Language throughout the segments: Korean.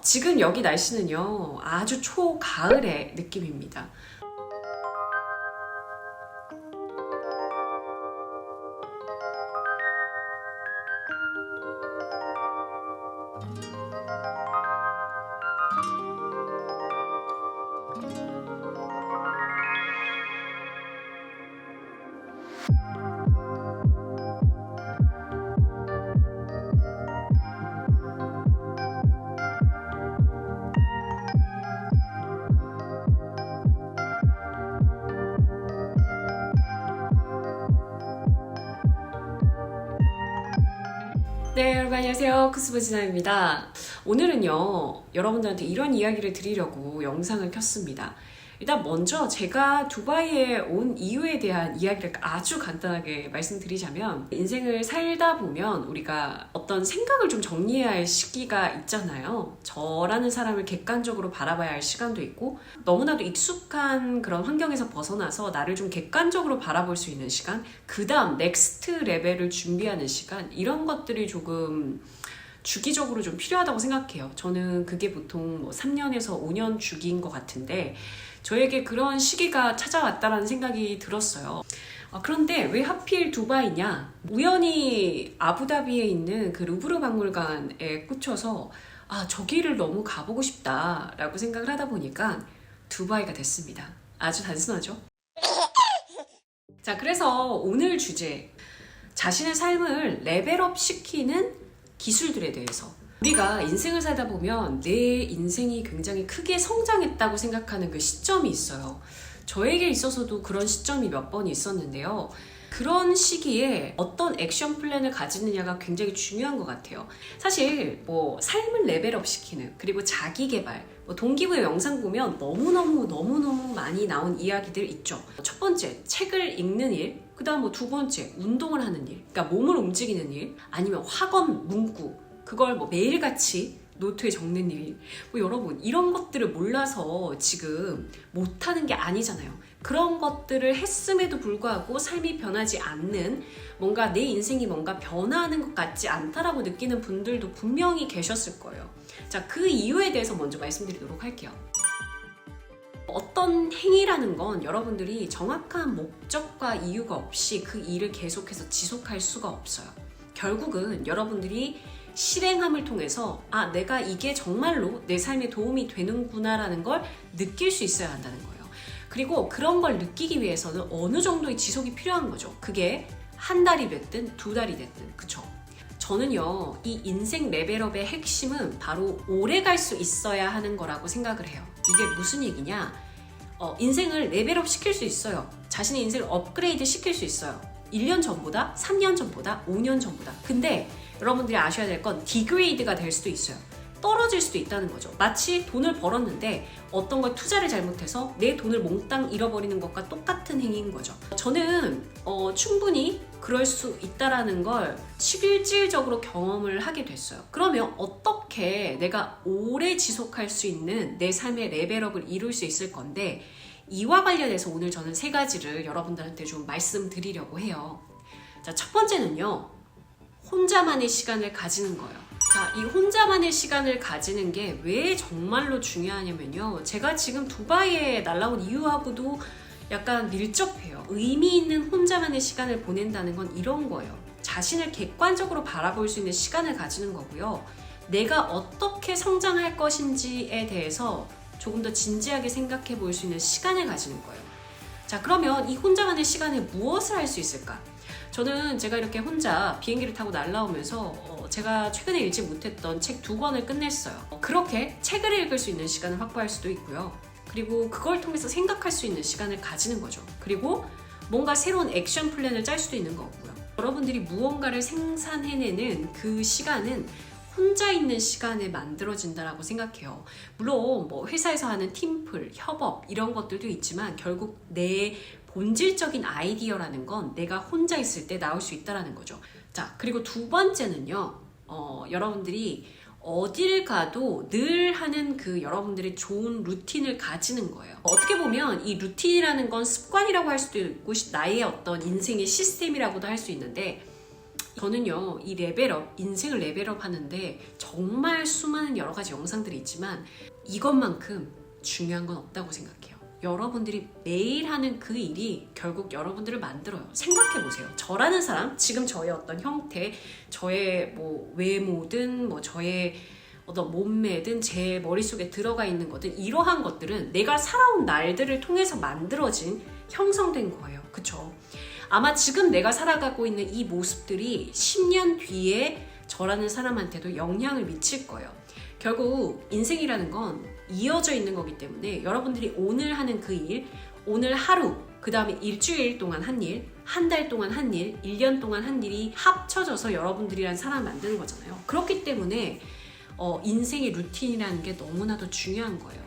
지금 여기 날씨는요, 아주 초가을의 느낌입니다. 네, 여러분 안녕하세요. 쿠스부지나입니다. 오늘은요, 여러분들한테 이런 이야기를 드리려고 영상을 켰습니다. 일단 먼저 제가 두바이에 온 이유에 대한 이야기를 아주 간단하게 말씀드리자면, 인생을 살다 보면 우리가 어떤 생각을 좀 정리해야 할 시기가 있잖아요. 저라는 사람을 객관적으로 바라봐야 할 시간도 있고, 너무나도 익숙한 그런 환경에서 벗어나서 나를 좀 객관적으로 바라볼 수 있는 시간, 그 다음 넥스트 레벨을 준비하는 시간, 이런 것들이 조금 주기적으로 좀 필요하다고 생각해요. 저는 그게 보통 뭐 3년에서 5년 주기인 것 같은데, 저에게 그런 시기가 찾아왔다라는 생각이 들었어요. 그런데 왜 하필 두바이냐? 우연히 아부다비에 있는 그 루브르 박물관에 꽂혀서 저기를 너무 가보고 싶다라고 생각을 하다 보니까 두바이가 됐습니다. 아주 단순하죠? 자, 그래서 오늘 주제, 자신의 삶을 레벨업 시키는 기술들에 대해서, 우리가 인생을 살다 보면 내 인생이 굉장히 크게 성장했다고 생각하는 그 시점이 있어요. 저에게 있어서도 그런 시점이 몇 번 있었는데요. 그런 시기에 어떤 액션 플랜을 가지느냐가 굉장히 중요한 것 같아요. 사실 뭐 삶을 레벨업 시키는, 그리고 자기 개발, 동기부여 영상 보면 너무너무 많이 나온 이야기들 있죠. 첫 번째, 책을 읽는 일, 그 다음 두 번째, 운동을 하는 일, 그러니까 몸을 움직이는 일, 아니면 학원 문구, 그걸 매일같이 노트에 적는 일. 여러분, 이런 것들을 몰라서 지금 못하는 게 아니잖아요. 그런 것들을 했음에도 불구하고 삶이 변하지 않는, 뭔가 내 인생이 뭔가 변화하는 것 같지 않다라고 느끼는 분들도 분명히 계셨을 거예요. 자, 그 이유에 대해서 먼저 말씀드리도록 할게요. 어떤 행위라는 건 여러분들이 정확한 목적과 이유가 없이 그 일을 계속해서 지속할 수가 없어요. 결국은 여러분들이 실행함을 통해서 내가 이게 정말로 내 삶에 도움이 되는구나 라는 걸 느낄 수 있어야 한다는 거예요. 그리고 그런 걸 느끼기 위해서는 어느 정도의 지속이 필요한 거죠. 그게 한 달이 됐든 두 달이 됐든, 그쵸? 저는요, 이 인생 레벨업의 핵심은 바로 오래 갈 수 있어야 하는 거라고 생각을 해요. 이게 무슨 얘기냐? 인생을 레벨업 시킬 수 있어요. 자신의 인생을 업그레이드 시킬 수 있어요. 1년 전보다, 3년 전보다, 5년 전보다. 근데 여러분들이 아셔야 될 건 디그레이드가 될 수도 있어요. 떨어질 수도 있다는 거죠. 마치 돈을 벌었는데 어떤 걸 투자를 잘못해서 내 돈을 몽땅 잃어버리는 것과 똑같은 행위인 거죠. 저는 충분히 그럴 수 있다라는 걸 실질적으로 경험을 하게 됐어요. 그러면 어떻게 내가 오래 지속할 수 있는 내 삶의 레벨업을 이룰 수 있을 건데, 이와 관련해서 오늘 저는 3가지를 여러분들한테 좀 말씀드리려고 해요. 자, 첫 번째는요, 혼자만의 시간을 가지는 거예요. 자, 이 혼자만의 시간을 가지는 게 왜 정말로 중요하냐면요, 제가 지금 두바이에 날아온 이유하고도 약간 밀접해요. 의미 있는 혼자만의 시간을 보낸다는 건 이런 거예요. 자신을 객관적으로 바라볼 수 있는 시간을 가지는 거고요, 내가 어떻게 성장할 것인지에 대해서 조금 더 진지하게 생각해 볼 수 있는 시간을 가지는 거예요. 자, 그러면 이 혼자만의 시간에 무엇을 할 수 있을까? 저는 제가 이렇게 혼자 비행기를 타고 날아오면서 제가 최근에 읽지 못했던 책 2권을 끝냈어요. 그렇게 책을 읽을 수 있는 시간을 확보할 수도 있고요. 그리고 그걸 통해서 생각할 수 있는 시간을 가지는 거죠. 그리고 뭔가 새로운 액션 플랜을 짤 수도 있는 거고요. 여러분들이 무언가를 생산해내는 그 시간은 혼자 있는 시간에 만들어진다라고 생각해요. 물론 회사에서 하는 팀플, 협업 이런 것들도 있지만 결국 내 본질적인 아이디어라는 건 내가 혼자 있을 때 나올 수 있다는 거죠. 자, 그리고 두 번째는요, 여러분들이 어딜 가도 늘 하는 그 여러분들의 좋은 루틴을 가지는 거예요. 어떻게 보면 이 루틴이라는 건 습관이라고 할 수도 있고, 나의 어떤 인생의 시스템이라고도 할 수 있는데, 저는요, 이 레벨업, 인생을 레벨업 하는데 정말 수많은 여러 가지 영상들이 있지만 이것만큼 중요한 건 없다고 생각해요. 여러분들이 매일 하는 그 일이 결국 여러분들을 만들어요. 생각해보세요. 저라는 사람, 지금 저의 어떤 형태, 저의 뭐 외모든 뭐 저의 어떤 몸매든 제 머릿속에 들어가 있는 것든 이러한 것들은 내가 살아온 날들을 통해서 만들어진, 형성된 거예요. 그쵸? 아마 지금 내가 살아가고 있는 이 모습들이 10년 뒤에 저라는 사람한테도 영향을 미칠 거예요. 결국 인생이라는 건 이어져 있는 거기 때문에 여러분들이 오늘 하는 그 일, 오늘 하루, 그 다음에 일주일 동안 한 일, 한 달 동안 한 일, 1년 동안 한 일이 합쳐져서 여러분들이란 사람을 만드는 거잖아요. 그렇기 때문에 인생의 루틴이라는 게 너무나도 중요한 거예요.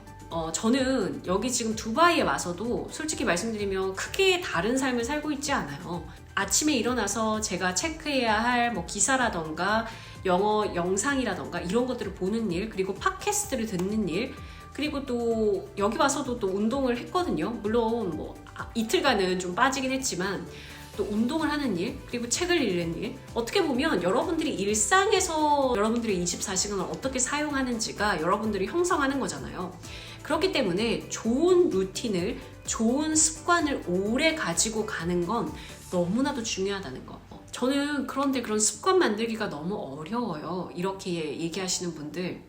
저는 여기 지금 두바이에 와서도 솔직히 말씀드리면 크게 다른 삶을 살고 있지 않아요. 아침에 일어나서 제가 체크해야 할 뭐 기사라던가 영어 영상이라던가 이런 것들을 보는 일, 그리고 팟캐스트를 듣는 일, 그리고 또 여기 와서도 또 운동을 했거든요. 물론 뭐 이틀간은 좀 빠지긴 했지만 또 운동을 하는 일, 그리고 책을 읽는 일. 어떻게 보면 여러분들이 일상에서 여러분들의 24시간을 어떻게 사용하는지가 여러분들이 형성하는 거잖아요. 그렇기 때문에 좋은 루틴을, 좋은 습관을 오래 가지고 가는 건 너무나도 중요하다는 거. 저는 그런데 그런 습관 만들기가 너무 어려워요. 이렇게 얘기하시는 분들,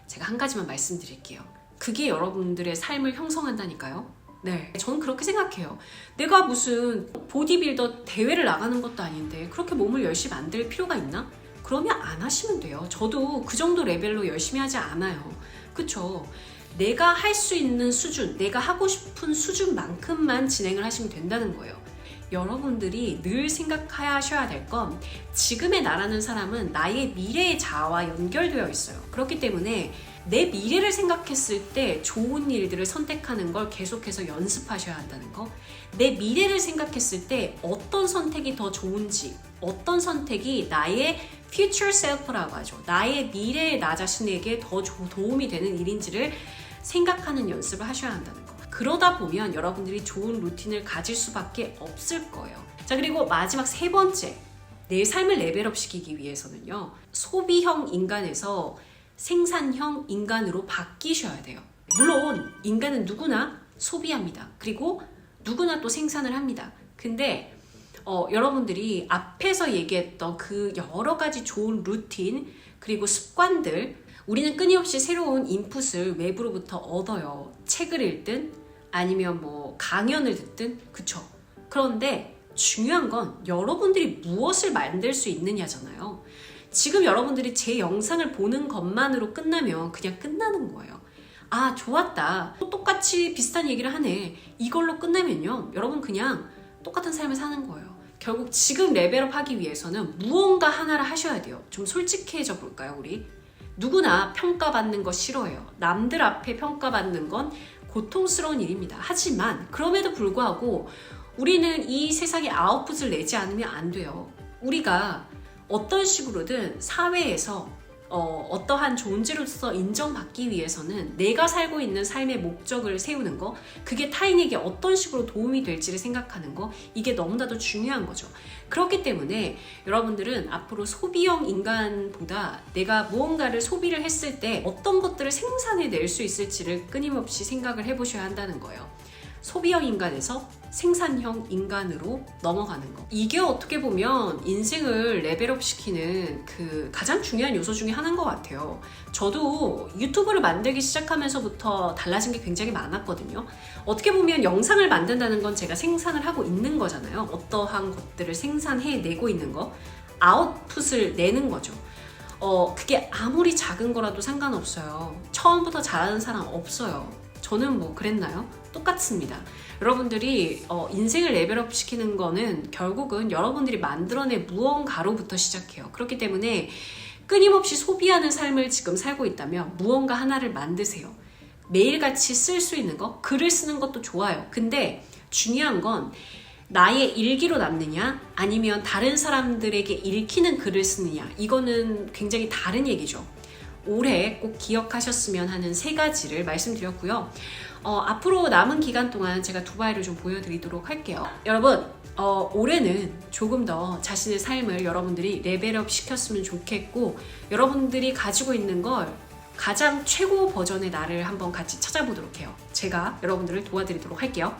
제가 한 가지만 말씀드릴게요. 그게 여러분들의 삶을 형성한다니까요. 네, 저는 그렇게 생각해요. 내가 무슨 보디빌더 대회를 나가는 것도 아닌데 그렇게 몸을 열심히 만들 필요가 있나? 그러면 안 하시면 돼요. 저도 그 정도 레벨로 열심히 하지 않아요. 그쵸? 내가 할 수 있는 수준, 내가 하고 싶은 수준만큼만 진행을 하시면 된다는 거예요. 여러분들이 늘 생각하셔야 될 건 지금의 나라는 사람은 나의 미래의 자아와 연결되어 있어요. 그렇기 때문에 내 미래를 생각했을 때 좋은 일들을 선택하는 걸 계속해서 연습하셔야 한다는 거. 내 미래를 생각했을 때 어떤 선택이 더 좋은지, 어떤 선택이 나의 future self라고 하죠. 나의 미래의 나 자신에게 더 도움이 되는 일인지를 생각하는 연습을 하셔야 한다는 거. 그러다 보면 여러분들이 좋은 루틴을 가질 수밖에 없을 거예요. 자, 그리고 마지막 세 번째, 내 삶을 레벨업 시키기 위해서는요, 소비형 인간에서 생산형 인간으로 바뀌셔야 돼요. 물론 인간은 누구나 소비합니다. 그리고 누구나 또 생산을 합니다. 근데 여러분들이 앞에서 얘기했던 그 여러 가지 좋은 루틴, 그리고 습관들, 우리는 끊임없이 새로운 인풋을 외부로부터 얻어요. 책을 읽든 아니면 뭐 강연을 듣든, 그쵸? 그런데 중요한 건 여러분들이 무엇을 만들 수 있느냐잖아요. 지금 여러분들이 제 영상을 보는 것만으로 끝나면 그냥 끝나는 거예요. 아, 좋았다. 똑같이 비슷한 얘기를 하네. 이걸로 끝나면요, 여러분 그냥 똑같은 삶을 사는 거예요. 결국 지금 레벨업 하기 위해서는 무언가 하나를 하셔야 돼요. 좀 솔직해져 볼까요, 우리? 누구나 평가받는 거 싫어해요. 남들 앞에 평가받는 건 고통스러운 일입니다. 하지만 그럼에도 불구하고 우리는 이 세상에 아웃풋을 내지 않으면 안 돼요. 우리가 어떤 식으로든 사회에서 어떠한 존재로서 인정받기 위해서는 내가 살고 있는 삶의 목적을 세우는 거, 그게 타인에게 어떤 식으로 도움이 될지를 생각하는 거, 이게 너무나도 중요한 거죠. 그렇기 때문에 여러분들은 앞으로 소비형 인간보다 내가 무언가를 소비를 했을 때 어떤 것들을 생산해낼 수 있을지를 끊임없이 생각을 해보셔야 한다는 거예요. 소비형 인간에서 생산형 인간으로 넘어가는 거. 이게 어떻게 보면 인생을 레벨업 시키는 그 가장 중요한 요소 중에 하나인 것 같아요. 저도 유튜브를 만들기 시작하면서부터 달라진 게 굉장히 많았거든요. 어떻게 보면 영상을 만든다는 건 제가 생산을 하고 있는 거잖아요. 어떠한 것들을 생산해내고 있는 거. 아웃풋을 내는 거죠. 그게 아무리 작은 거라도 상관없어요. 처음부터 잘하는 사람 없어요. 저는 뭐 그랬나요? 똑같습니다. 여러분들이 인생을 레벨업 시키는 거는 결국은 여러분들이 만들어낸 무언가로부터 시작해요. 그렇기 때문에 끊임없이 소비하는 삶을 지금 살고 있다면 무언가 하나를 만드세요. 매일같이 쓸 수 있는 거, 글을 쓰는 것도 좋아요. 근데 중요한 건 나의 일기로 남느냐 아니면 다른 사람들에게 읽히는 글을 쓰느냐, 이거는 굉장히 다른 얘기죠. 올해 꼭 기억하셨으면 하는 세 가지를 말씀드렸고요. 앞으로 남은 기간 동안 제가 두바이를 좀 보여드리도록 할게요. 여러분, 올해는 조금 더 자신의 삶을 여러분들이 레벨업 시켰으면 좋겠고, 여러분들이 가지고 있는 걸 가장 최고 버전의 나를 한번 같이 찾아보도록 해요. 제가 여러분들을 도와드리도록 할게요.